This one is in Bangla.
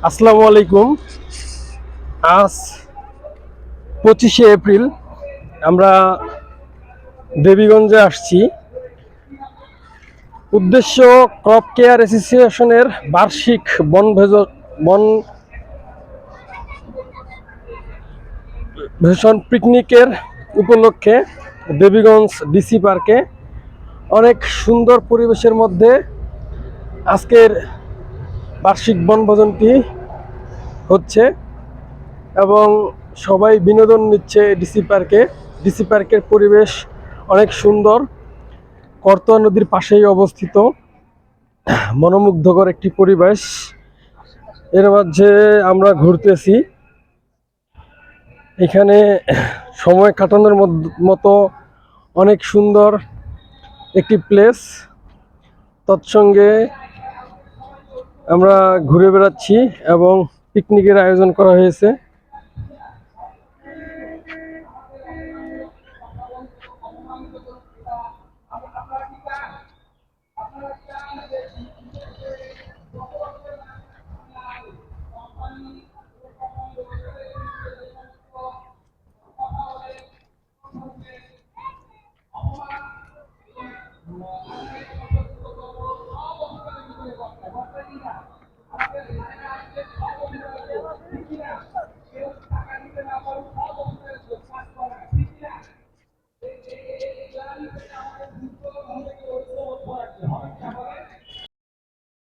আসসালামু আলাইকুম। আজ 25শে এপ্রিল আমরা দেবীগঞ্জে আসছি। উদ্দেশ্য ক্রপ কেয়ার অ্যাসোসিয়েশনের বার্ষিক বনভোজন পিকনিকের উপলক্ষে দেবীগঞ্জ ডিসি পার্কে অনেক সুন্দর পরিবেশের মধ্যে আজকের বার্ষিক বনভোজনটি হচ্ছে এবং সবাই বিনোদন নিচ্ছে ডিসি পার্কে। ডিসি পার্কের পরিবেশ অনেক সুন্দর, করতোয়া নদীর পাশেই অবস্থিত, মনোমুগ্ধকর একটি পরিবেশ। এর মাঝে আমরা ঘুরতেছি। এখানে সময় কাটানোর মতো অনেক সুন্দর একটি প্লেস। তৎসঙ্গে আমরা ঘুরে বেড়াচ্ছি এবং পিকনিকের আয়োজন করা হয়েছে।